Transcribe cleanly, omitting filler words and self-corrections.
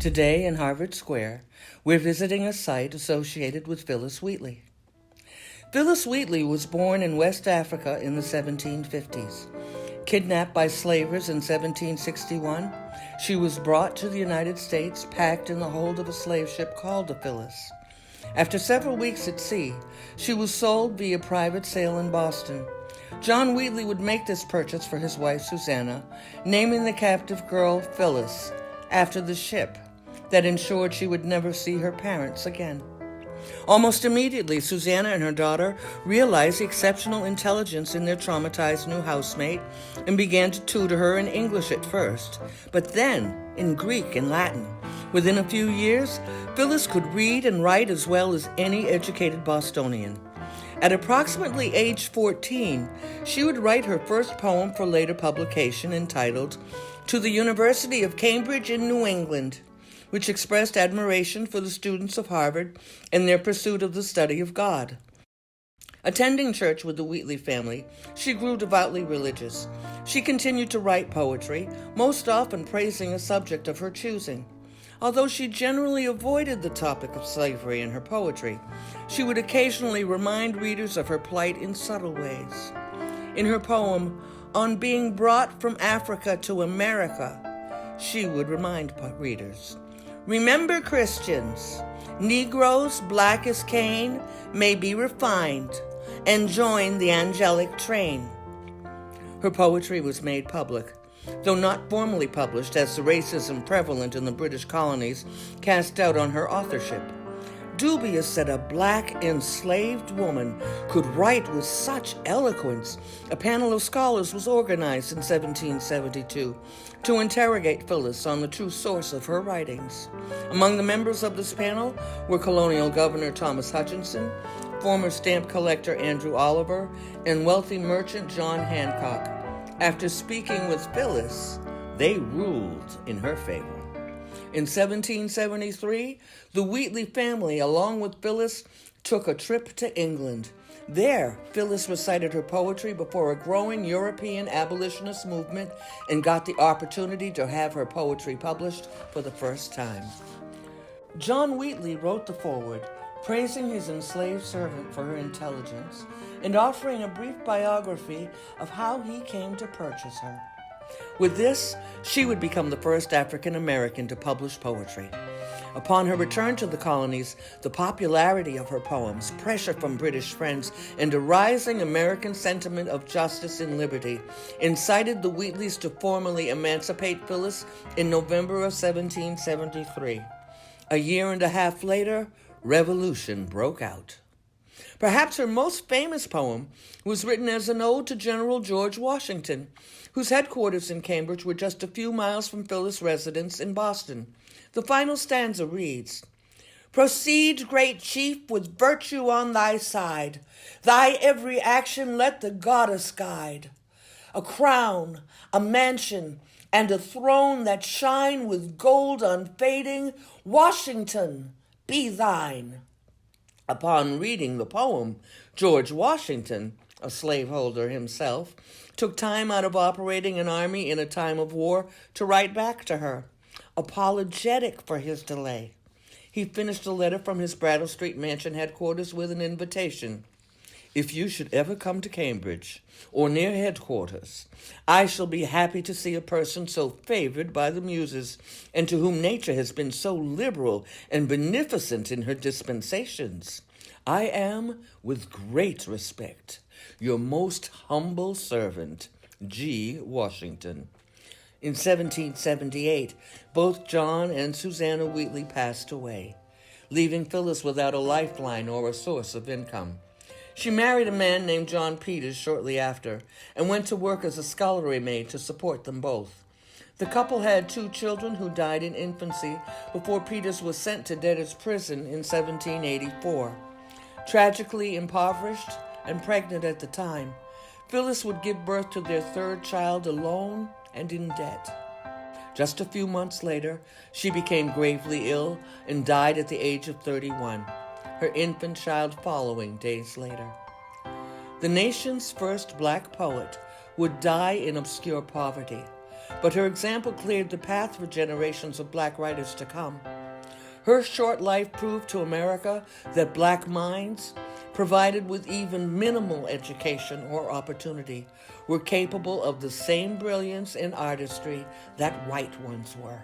Today in Harvard Square, we're visiting a site associated with Phillis Wheatley. Phillis Wheatley was born in West Africa in the 1750s. Kidnapped by slavers in 1761, she was brought to the United States, packed in the hold of a slave ship called the Phillis. After several weeks at sea, she was sold via private sale in Boston. John Wheatley would make this purchase for his wife Susanna, naming the captive girl Phillis after the ship that ensured she would never see her parents again. Almost immediately, Susanna and her daughter realized the exceptional intelligence in their traumatized new housemate and began to tutor her in English at first, but then in Greek and Latin. Within a few years, Phillis could read and write as well as any educated Bostonian. At approximately age 14, she would write her first poem for later publication entitled "To the University of Cambridge in New England," which expressed admiration for the students of Harvard and their pursuit of the study of God. Attending church with the Wheatley family, she grew devoutly religious. She continued to write poetry, most often praising a subject of her choosing. Although she generally avoided the topic of slavery in her poetry, she would occasionally remind readers of her plight in subtle ways. In her poem, "On Being Brought from Africa to America," she would remind readers, "Remember, Christians, Negroes black as Cain may be refined and join the angelic train." Her poetry was made public, though not formally published, as the racism prevalent in the British colonies cast doubt on her authorship. Dubious that a black enslaved woman could write with such eloquence, a panel of scholars was organized in 1772 to interrogate Phillis on the true source of her writings. Among the members of this panel were colonial governor Thomas Hutchinson, former stamp collector Andrew Oliver, and wealthy merchant John Hancock. After speaking with Phillis, they ruled in her favor. In 1773, the Wheatley family, along with Phillis, took a trip to England. There, Phillis recited her poetry before a growing European abolitionist movement and got the opportunity to have her poetry published for the first time. John Wheatley wrote the foreword, praising his enslaved servant for her intelligence and offering a brief biography of how he came to purchase her. With this, she would become the first African American to publish poetry. Upon her return to the colonies, the popularity of her poems, pressure from British friends, and a rising American sentiment of justice and liberty incited the Wheatleys to formally emancipate Phillis in November of 1773. A year and a half later, revolution broke out. Perhaps her most famous poem was written as an ode to General George Washington, whose headquarters in Cambridge were just a few miles from Phillis' residence in Boston. The final stanza reads, "Proceed, great chief, with virtue on thy side. Thy every action let the goddess guide. A crown, a mansion, and a throne that shine with gold unfading, Washington, be thine." Upon reading the poem, George Washington, a slaveholder himself, took time out of operating an army in a time of war to write back to her, apologetic for his delay. He finished a letter from his Brattle Street mansion headquarters with an invitation. "If you should ever come to Cambridge or near headquarters, I shall be happy to see a person so favored by the muses and to whom nature has been so liberal and beneficent in her dispensations. I am, with great respect, your most humble servant, G. Washington." In 1778, both John and Susanna Wheatley passed away, leaving Phillis without a lifeline or a source of income. She married a man named John Peters shortly after and went to work as a scullery maid to support them both. The couple had 2 children who died in infancy before Peters was sent to debtor's prison in 1784. Tragically impoverished and pregnant at the time, Phillis would give birth to their 3rd child alone and in debt. Just a few months later, she became gravely ill and died at the age of 31. Her infant child following days later. The nation's first black poet would die in obscure poverty, but her example cleared the path for generations of black writers to come. Her short life proved to America that black minds, provided with even minimal education or opportunity, were capable of the same brilliance and artistry that white ones were.